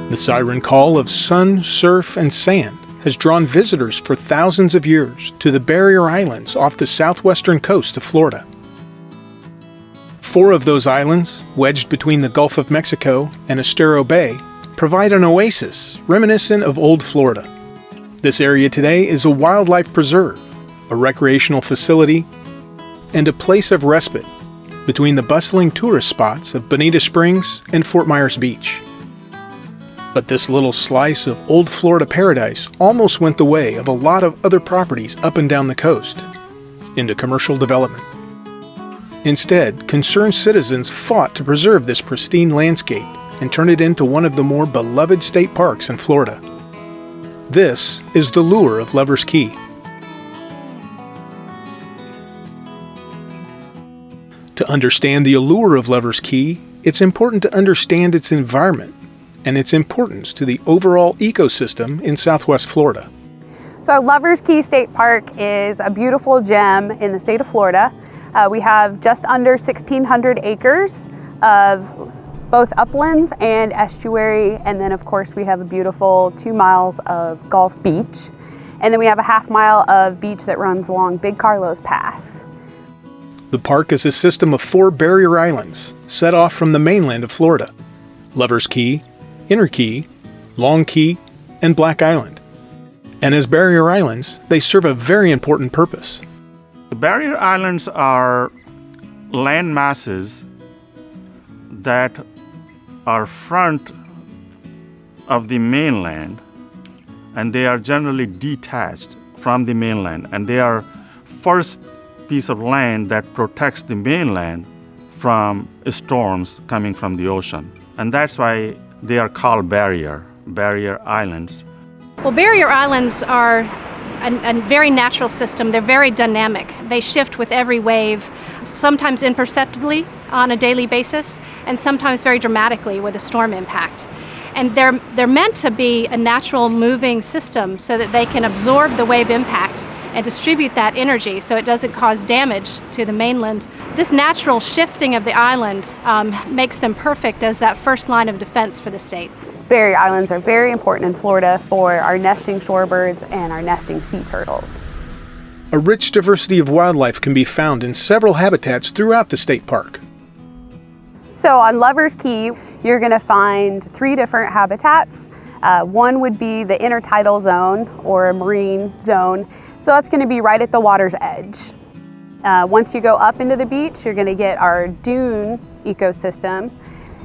The siren call of sun, surf, and sand has drawn visitors for thousands of years to the barrier islands off the southwestern coast of Florida. 4 of those islands, wedged between the Gulf of Mexico and Estero Bay, provide an oasis reminiscent of old Florida. This area today is a wildlife preserve, a recreational facility, and a place of respite between the bustling tourist spots of Bonita Springs and Fort Myers Beach. But this little slice of old Florida paradise almost went the way of a lot of other properties up and down the coast into commercial development. Instead, concerned citizens fought to preserve this pristine landscape and turn it into one of the more beloved state parks in Florida. This is the lure of Lover's Key. To understand the allure of Lover's Key, it's important to understand its environment and its importance to the overall ecosystem in Southwest Florida. So Lover's Key State Park is a beautiful gem in the state of Florida. We have just under 1,600 acres of both uplands and estuary, and then of course we have a beautiful 2 miles of Gulf Beach, and then we have a half mile of beach that runs along Big Carlos Pass. The park is a system of 4 barrier islands set off from the mainland of Florida: Lover's Key, Inner Key, Long Key, and Black Island. And as barrier islands, they serve a very important purpose. The barrier islands are land masses that are front of the mainland, and they are generally detached from the mainland, and they are first piece of land that protects the mainland from storms coming from the ocean. And that's why they are called barrier islands. Well, barrier islands are a very natural system. They're very dynamic. They shift with every wave, sometimes imperceptibly on a daily basis, and sometimes very dramatically with a storm impact. And they're meant to be a natural moving system so that they can absorb the wave impact and distribute that energy so it doesn't cause damage to the mainland. This natural shifting of the island makes them perfect as that first line of defense for the state. Barrier islands are very important in Florida for our nesting shorebirds and our nesting sea turtles. A rich diversity of wildlife can be found in several habitats throughout the state park. So on Lover's Key, you're going to find 3 different habitats. One would be the intertidal zone or a marine zone. So that's going to be right at the water's edge. Once you go up into the beach, you're going to get our dune ecosystem.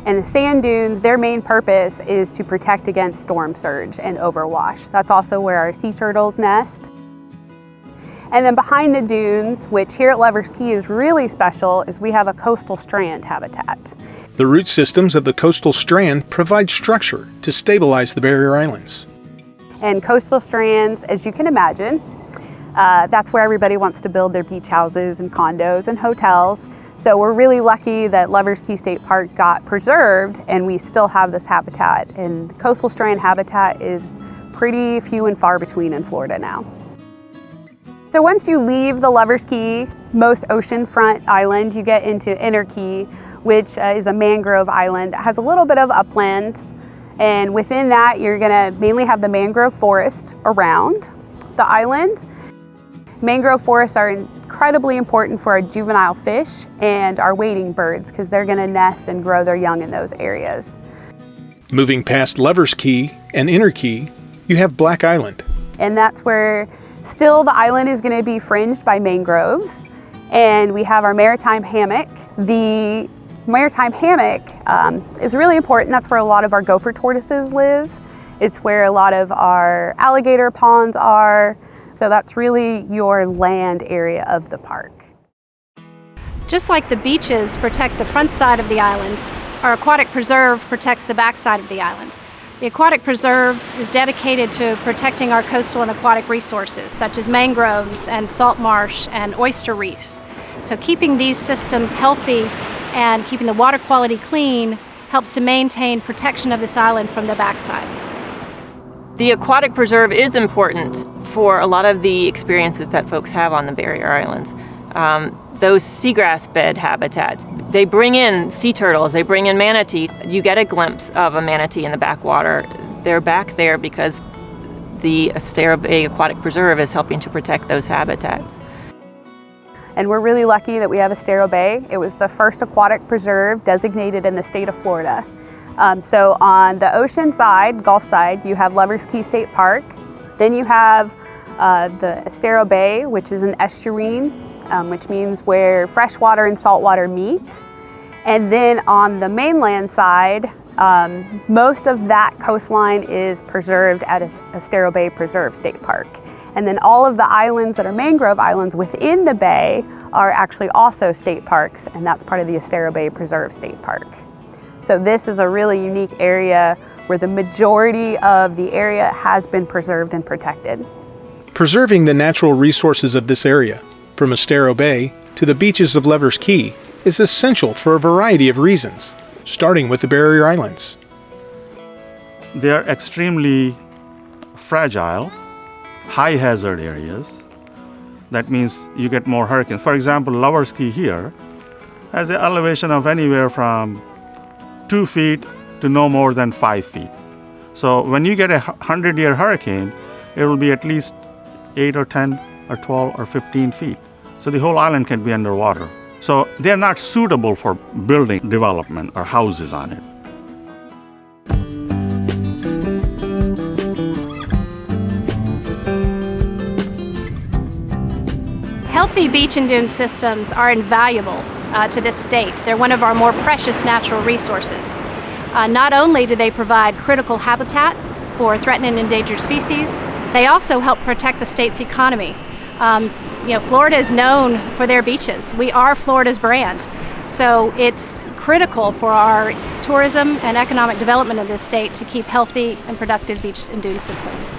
And the sand dunes, their main purpose is to protect against storm surge and overwash. That's also where our sea turtles nest. And then behind the dunes, which here at Lover's Key is really special, is we have a coastal strand habitat. The root systems of the coastal strand provide structure to stabilize the barrier islands. And coastal strands, as you can imagine, that's where everybody wants to build their beach houses and condos and hotels. So we're really lucky that Lover's Key State Park got preserved and we still have this habitat. And coastal strand habitat is pretty few and far between in Florida now. So once you leave the Lover's Key, most oceanfront island, you get into Inner Key, which is a mangrove island. It has a little bit of upland. And within that, you're gonna mainly have the mangrove forest around the island. Mangrove forests are incredibly important for our juvenile fish and our wading birds because they're going to nest and grow their young in those areas. Moving past Lover's Key and Inner Key, you have Black Island. And that's where still the island is going to be fringed by mangroves. And we have our maritime hammock. The maritime hammock is really important. That's where a lot of our gopher tortoises live. It's where a lot of our alligator ponds are. So that's really your land area of the park. Just like the beaches protect the front side of the island, our aquatic preserve protects the back side of the island. The aquatic preserve is dedicated to protecting our coastal and aquatic resources, such as mangroves and salt marsh and oyster reefs. So keeping these systems healthy and keeping the water quality clean helps to maintain protection of this island from the backside. The aquatic preserve is important for a lot of the experiences that folks have on the barrier islands. those seagrass bed habitats. They bring in sea turtles, they bring in manatee. You get a glimpse of a manatee in the backwater. They're back there because the Estero Bay Aquatic Preserve is helping to protect those habitats. And we're really lucky that we have Estero Bay. It was the first aquatic preserve designated in the state of Florida. So on the ocean side, Gulf side, you have Lovers Key State Park. Then you have the Estero Bay, which is an estuarine, which means where freshwater and saltwater meet. And then on the mainland side, most of that coastline is preserved at Estero Bay Preserve State Park. And then all of the islands that are mangrove islands within the bay are actually also state parks, and that's part of the Estero Bay Preserve State Park. So this is a really unique area where the majority of the area has been preserved and protected. Preserving the natural resources of this area, from Estero Bay to the beaches of Lovers Key, is essential for a variety of reasons, starting with the barrier islands. They are extremely fragile, high hazard areas. That means you get more hurricanes. For example, Lovers Key here has an elevation of anywhere from 2 feet to no more than 5 feet. So when you get a 100-year hurricane, it will be at least 8 or 10 or 12 or 15 feet. So the whole island can be underwater. So they're not suitable for building development or houses on it. Healthy beach and dune systems are invaluable to this state. They're one of our more precious natural resources. Not only do they provide critical habitat for threatened and endangered species, they also help protect the state's economy. Florida is known for their beaches. We are Florida's brand. So it's critical for our tourism and economic development of this state to keep healthy and productive beach and dune systems.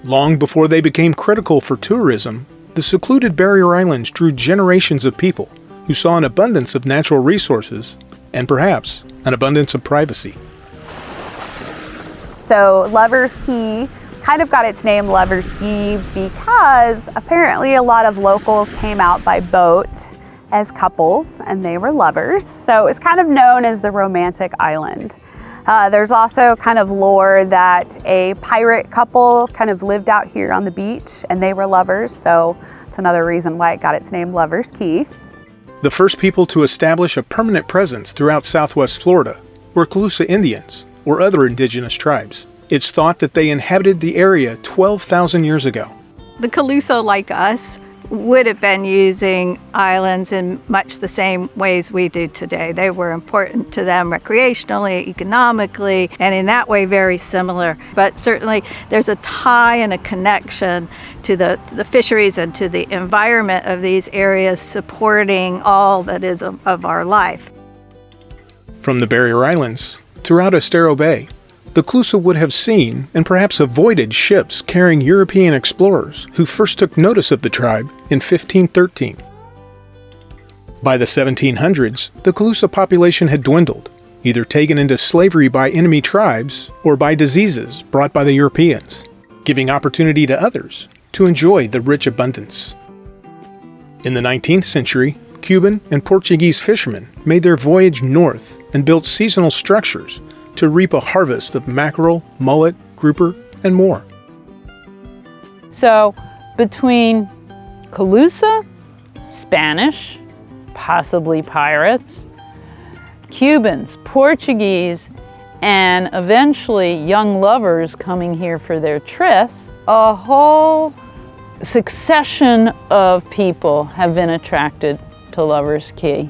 Long before they became critical for tourism, the secluded barrier islands drew generations of people who saw an abundance of natural resources and perhaps an abundance of privacy. So Lovers Key kind of got its name Lovers Key because apparently a lot of locals came out by boat as couples and they were lovers. So it's kind of known as the romantic island. There's also kind of lore that a pirate couple kind of lived out here on the beach and they were lovers. So it's another reason why it got its name Lovers Key. The first people to establish a permanent presence throughout southwest Florida were Calusa Indians or other indigenous tribes. It's thought that they inhabited the area 12,000 years ago. The Calusa, like us, would have been using islands in much the same ways we do today. They were important to them recreationally, economically, and in that way very similar. But certainly there's a tie and a connection to the fisheries and to the environment of these areas supporting all that is of our life. From the barrier islands throughout Estero Bay, the Calusa would have seen and perhaps avoided ships carrying European explorers who first took notice of the tribe in 1513. By the 1700s, the Calusa population had dwindled, either taken into slavery by enemy tribes or by diseases brought by the Europeans, giving opportunity to others to enjoy the rich abundance. In the 19th century, Cuban and Portuguese fishermen made their voyage north and built seasonal structures to reap a harvest of mackerel, mullet, grouper, and more. So between Calusa, Spanish, possibly pirates, Cubans, Portuguese, and eventually young lovers coming here for their trysts, a whole succession of people have been attracted to Lovers Key.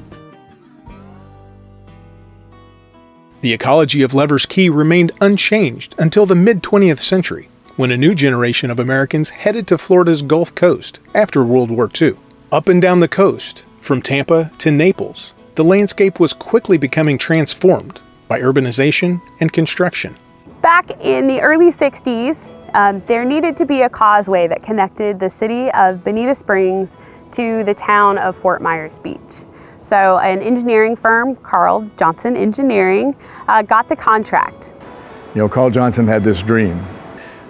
The ecology of Lovers Key remained unchanged until the mid-20th century, when a new generation of Americans headed to Florida's Gulf Coast after World War II. Up and down the coast, from Tampa to Naples, the landscape was quickly becoming transformed by urbanization and construction. Back in the early 60s, there needed to be a causeway that connected the city of Bonita Springs to the town of Fort Myers Beach. So an engineering firm, Carl Johnson Engineering, got the contract. Carl Johnson had this dream.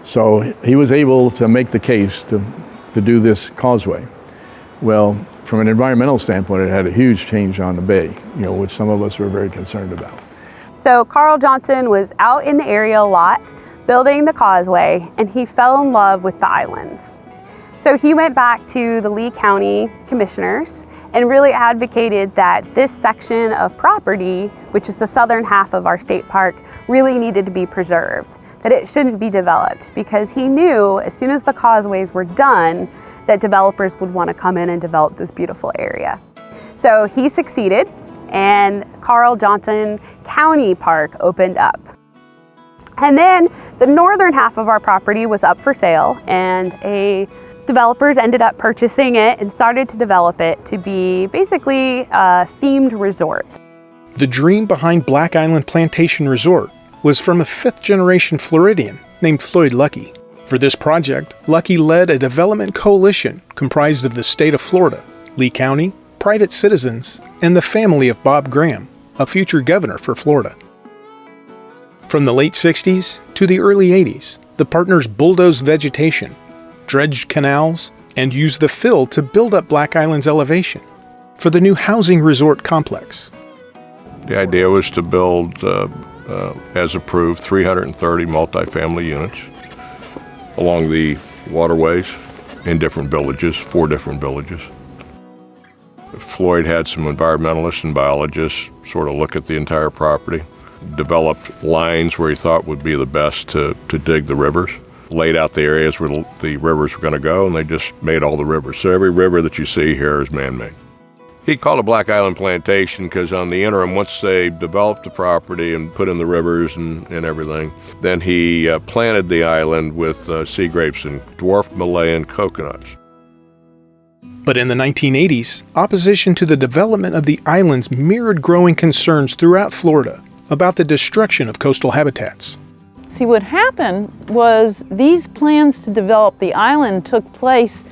So he was able to make the case to do this causeway. Well, from an environmental standpoint, it had a huge change on the bay, which some of us were very concerned about. So Carl Johnson was out in the area a lot, building the causeway, and he fell in love with the islands. So he went back to the Lee County commissioners and really advocated that this section of property, which is the southern half of our state park, really needed to be preserved, that it shouldn't be developed, because he knew as soon as the causeways were done that developers would want to come in and develop this beautiful area. So he succeeded, and Carl Johnson County Park opened up. And then the northern half of our property was up for sale, and developers ended up purchasing it and started to develop it to be basically a themed resort. The dream behind Black Island Plantation Resort was from a fifth-generation Floridian named Floyd Luckey. For this project, Luckey led a development coalition comprised of the state of Florida, Lee County, private citizens, and the family of Bob Graham, a future governor for Florida. From the late 60s to the early 80s, the partners bulldozed vegetation, dredged canals, and used the fill to build up Black Island's elevation for the new housing resort complex. The idea was to build, as approved, 330 multifamily units along the waterways in different villages, 4 different villages. Floyd had some environmentalists and biologists sort of look at the entire property, developed lines where he thought would be the best to dig the rivers, laid out the areas where the rivers were going to go, and they just made all the rivers. So every river that you see here is man-made. He called it Black Island Plantation because on the interim, once they developed the property and put in the rivers and everything, then he planted the island with sea grapes and dwarf Malayan coconuts. But in the 1980s, opposition to the development of the islands mirrored growing concerns throughout Florida about the destruction of coastal habitats. See, what happened was these plans to develop the island took place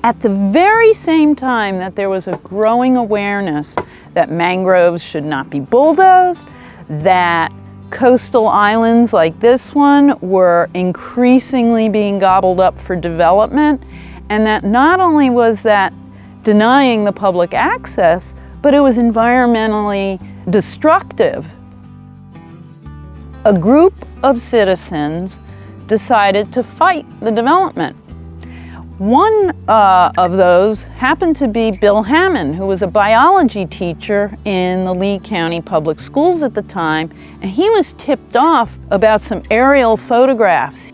at the very same time that there was a growing awareness that mangroves should not be bulldozed, that coastal islands like this one were increasingly being gobbled up for development, and that not only was that denying the public access, but it was environmentally destructive. A group of citizens decided to fight the development. One of those happened to be Bill Hammond, who was a biology teacher in the Lee County Public Schools at the time, and he was tipped off about some aerial photographs.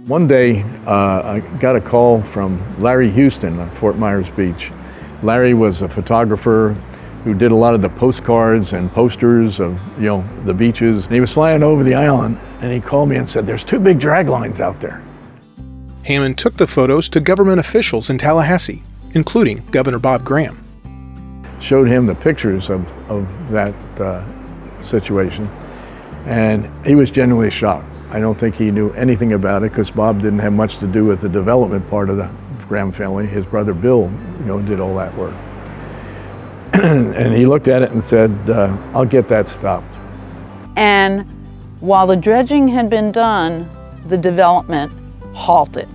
One day, I got a call from Larry Houston on Fort Myers Beach. Larry was a photographer who did a lot of the postcards and posters of, the beaches. And he was flying over the island, and he called me and said, "There's 2 big drag lines out there." Hammond took the photos to government officials in Tallahassee, including Governor Bob Graham. Showed him the pictures of that situation, and he was genuinely shocked. I don't think he knew anything about it because Bob didn't have much to do with the development part of the Graham family. His brother Bill, did all that work. And he looked at it and said, "I'll get that stopped." And while the dredging had been done, the development halted.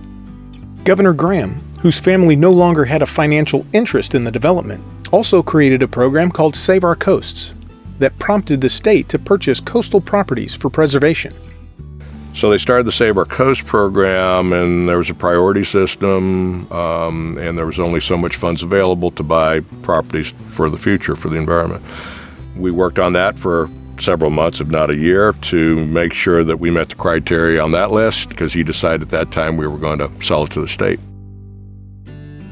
Governor Graham, whose family no longer had a financial interest in the development, also created a program called Save Our Coasts that prompted the state to purchase coastal properties for preservation. So they started the Save Our Coast program, and there was a priority system, and there was only so much funds available to buy properties for the future, for the environment. We worked on that for several months, if not a year, to make sure that we met the criteria on that list, because he decided at that time we were going to sell it to the state.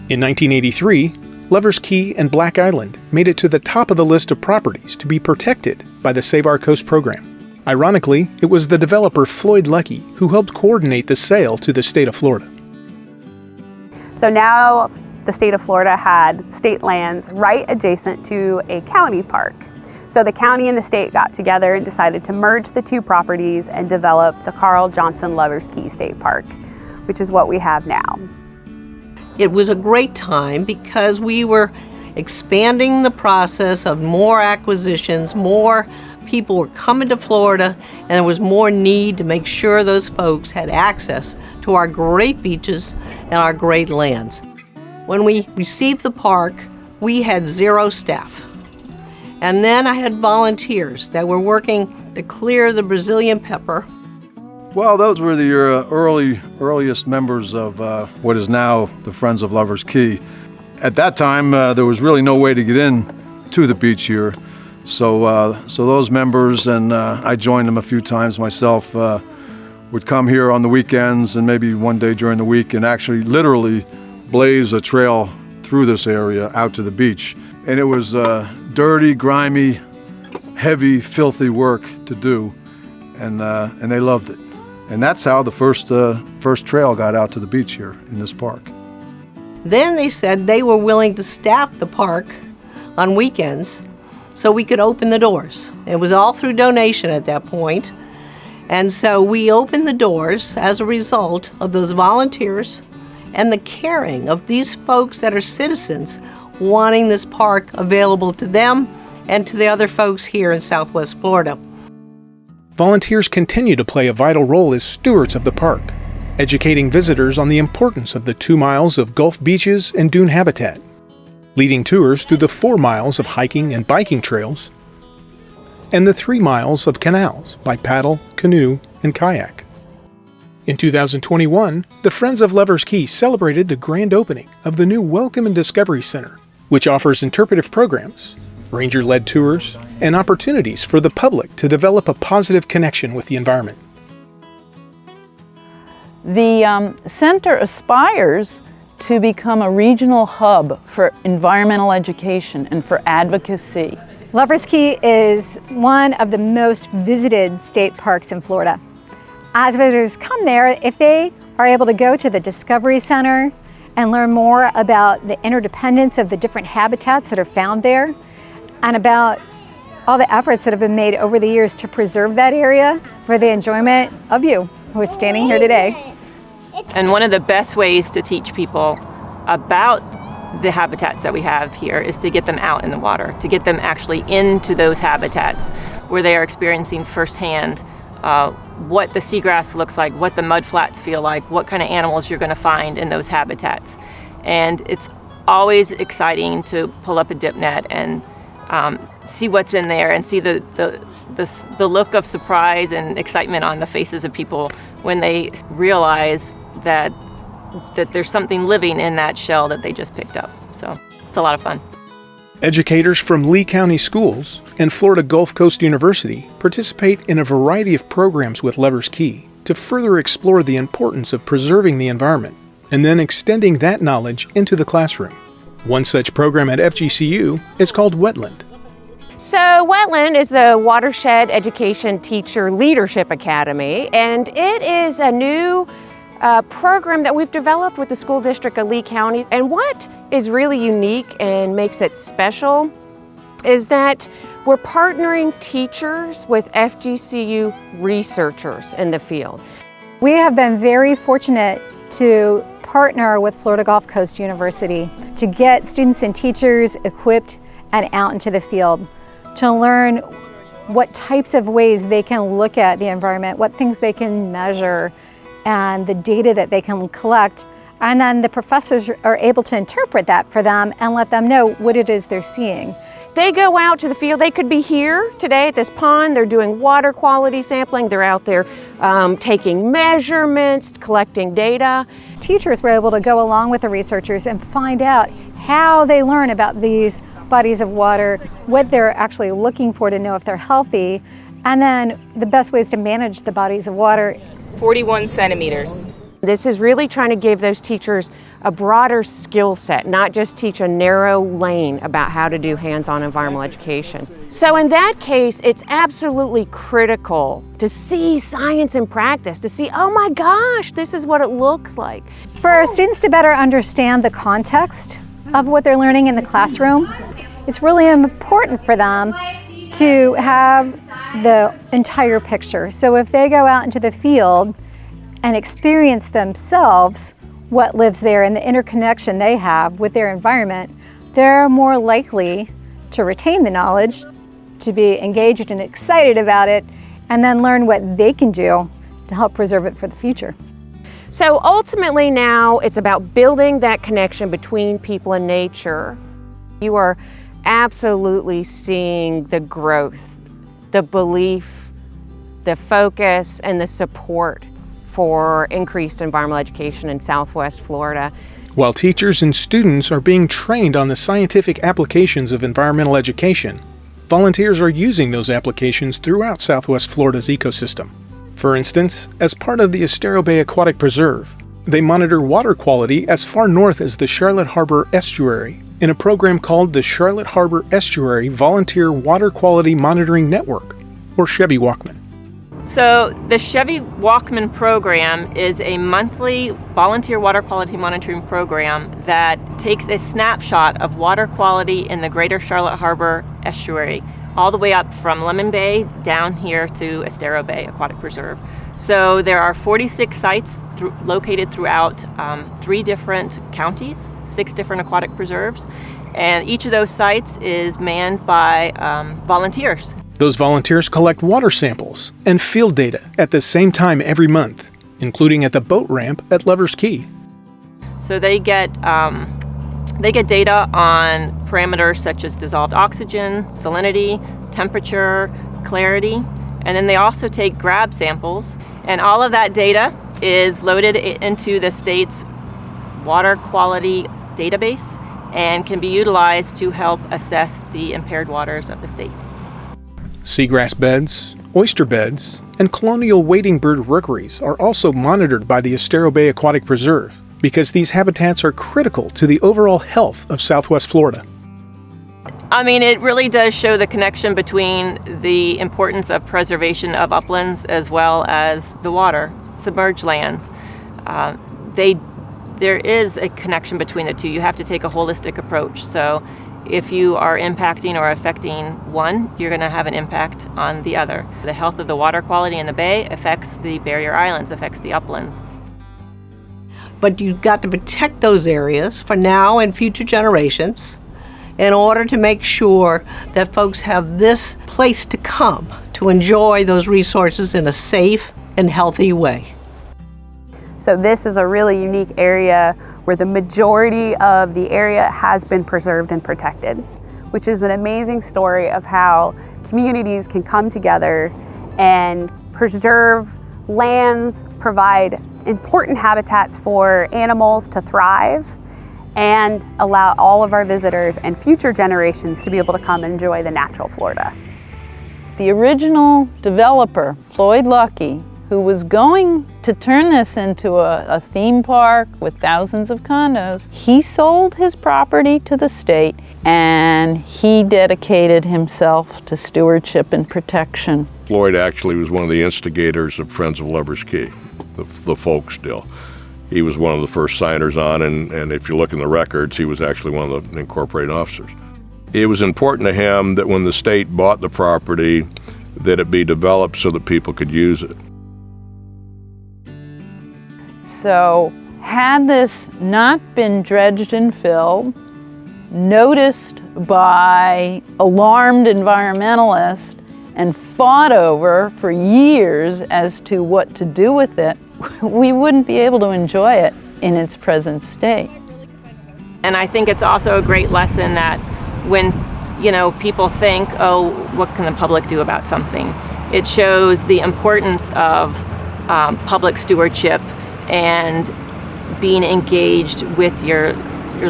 In 1983, Lovers Key and Black Island made it to the top of the list of properties to be protected by the Save Our Coast program. Ironically, it was the developer Floyd Luckey who helped coordinate the sale to the state of Florida. So now the state of Florida had state lands right adjacent to a county park. So the county and the state got together and decided to merge the 2 properties and develop the Carl Johnson Lovers Key State Park, which is what we have now. It was a great time because we were expanding the process of more acquisitions, more people were coming to Florida, and there was more need to make sure those folks had access to our great beaches and our great lands. When we received the park, we had 0 staff. And then I had volunteers that were working to clear the Brazilian pepper. Well, those were the earliest members of what is now the Friends of Lovers Key. At that time, there was really no way to get in to the beach here. So those members, and I joined them a few times myself, would come here on the weekends and maybe one day during the week and actually literally blaze a trail through this area out to the beach. And it was dirty, grimy, heavy, filthy work to do, and they loved it. And that's how the first trail got out to the beach here in this park. Then they said they were willing to staff the park on weekends so we could open the doors. It was all through donation at that point. And so we opened the doors as a result of those volunteers and the caring of these folks that are citizens wanting this park available to them and to the other folks here in Southwest Florida. Volunteers continue to play a vital role as stewards of the park, educating visitors on the importance of the 2 miles of Gulf beaches and dune habitat, leading tours through the 4 miles of hiking and biking trails, and the 3 miles of canals by paddle, canoe, and kayak. In 2021, the Friends of Lovers Key celebrated the grand opening of the new Welcome and Discovery Center, which offers interpretive programs, ranger-led tours, and opportunities for the public to develop a positive connection with the environment. The center aspires to become a regional hub for environmental education and for advocacy. Lovers Key is one of the most visited state parks in Florida. As visitors come there, if they are able to go to the Discovery Center and learn more about the interdependence of the different habitats that are found there and about all the efforts that have been made over the years to preserve that area for the enjoyment of you who are standing here today. And one of the best ways to teach people about the habitats that we have here is to get them out in the water, to get them actually into those habitats where they are experiencing firsthand what the seagrass looks like, what the mudflats feel like, what kind of animals you're going to find in those habitats. And it's always exciting to pull up a dip net and see what's in there and see the look of surprise and excitement on the faces of people when they realize that there's something living in that shell that they just picked up. So it's a lot of fun. Educators from Lee County Schools and Florida Gulf Coast University participate in a variety of programs with Lovers Key to further explore the importance of preserving the environment and then extending that knowledge into the classroom. One such program at WGCU is called Wetland. So Wetland is the Watershed Education Teacher Leadership Academy, and it is a new program that we've developed with the school district of Lee County. And what is really unique and makes it special is that we're partnering teachers with FGCU researchers in the field. We have been very fortunate to partner with Florida Gulf Coast University to get students and teachers equipped and out into the field to learn what types of ways they can look at the environment, what things they can measure, and the data that they can collect. And then the professors are able to interpret that for them and let them know what it is they're seeing. They go out to the field. They could be here today at this pond. They're doing water quality sampling. They're out there taking measurements, collecting data. Teachers were able to go along with the researchers and find out how they learn about these bodies of water, what they're actually looking for to know if they're healthy, and then the best ways to manage the bodies of water. 41 centimeters. This is really trying to give those teachers a broader skill set, not just teach a narrow lane about how to do hands-on environmental education. So in that case, it's absolutely critical to see science in practice, to see, oh my gosh, this is what it looks like. For our students to better understand the context of what they're learning in the classroom, it's really important for them to have the entire picture. So if they go out into the field and experience themselves what lives there and the interconnection they have with their environment, they're more likely to retain the knowledge, to be engaged and excited about it, and then learn what they can do to help preserve it for the future. So ultimately now it's about building that connection between people and nature. You are absolutely seeing the growth, the belief, the focus, and the support for increased environmental education in Southwest Florida. While teachers and students are being trained on the scientific applications of environmental education, volunteers are using those applications throughout Southwest Florida's ecosystem. For instance, as part of the Estero Bay Aquatic Preserve, they monitor water quality as far north as the Charlotte Harbor Estuary in a program called the Charlotte Harbor Estuary Volunteer Water Quality Monitoring Network, or Chevy Walkman. So the Chevy Walkman program is a monthly volunteer water quality monitoring program that takes a snapshot of water quality in the greater Charlotte Harbor Estuary, all the way up from Lemon Bay down here to Estero Bay Aquatic Preserve. So there are 46 sites located throughout 3 different counties, 6 different aquatic preserves, and each of those sites is manned by volunteers. Those volunteers collect water samples and field data at the same time every month, including at the boat ramp at Lovers Key. So they get data on parameters such as dissolved oxygen, salinity, temperature, clarity, and then they also take grab samples, and all of that data is loaded into the state's water quality database and can be utilized to help assess the impaired waters of the state. Seagrass beds, oyster beds, and colonial wading bird rookeries are also monitored by the Estero Bay Aquatic Preserve because these habitats are critical to the overall health of Southwest Florida. I mean, it really does show the connection between the importance of preservation of uplands as well as the water, submerged lands. There is a connection between the two. You have to take a holistic approach. So if you are impacting or affecting one, you're going to have an impact on the other. The health of the water quality in the bay affects the barrier islands, affects the uplands. But you've got to protect those areas for now and future generations in order to make sure that folks have this place to come to enjoy those resources in a safe and healthy way. So this is a really unique area where the majority of the area has been preserved and protected, which is an amazing story of how communities can come together and preserve lands, provide important habitats for animals to thrive, and allow all of our visitors and future generations to be able to come and enjoy the natural Florida. The original developer, Floyd Luckey, who was going to turn this into a theme park with thousands of condos, he sold his property to the state and he dedicated himself to stewardship and protection. Floyd actually was one of the instigators of Friends of Lovers Key, the folk still. He was one of the first signers on, and if you look in the records, he was actually one of the incorporating officers. It was important to him that when the state bought the property, that it be developed so that people could use it. So had this not been dredged and filled, noticed by alarmed environmentalists, and fought over for years as to what to do with it, we wouldn't be able to enjoy it in its present state. And I think it's also a great lesson that when, people think, oh, what can the public do about something? It shows the importance of public stewardship and being engaged with your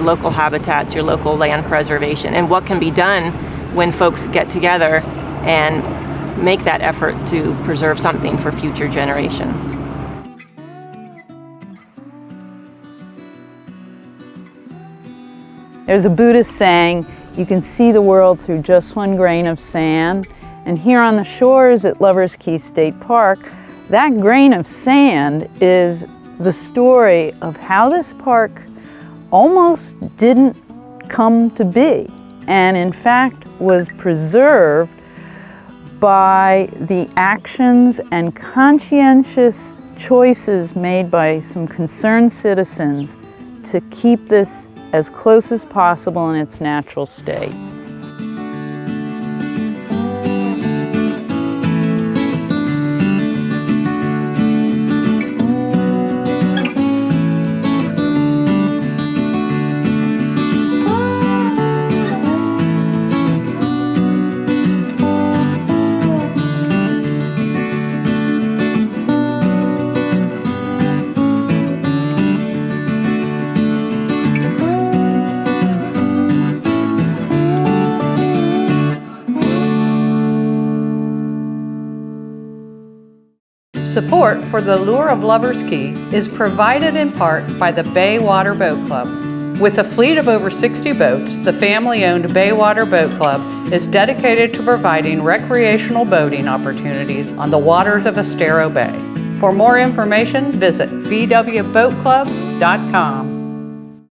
local habitats, your local land preservation, and what can be done when folks get together and make that effort to preserve something for future generations. There's a Buddhist saying, you can see the world through just one grain of sand. And here on the shores at Lovers Key State Park, that grain of sand is the story of how this park almost didn't come to be, and in fact was preserved by the actions and conscientious choices made by some concerned citizens to keep this as close as possible in its natural state. Support for the Lure of Lovers Key is provided in part by the Baywater Boat Club. With a fleet of over 60 boats, the family-owned Baywater Boat Club is dedicated to providing recreational boating opportunities on the waters of Estero Bay. For more information, visit bwboatclub.com.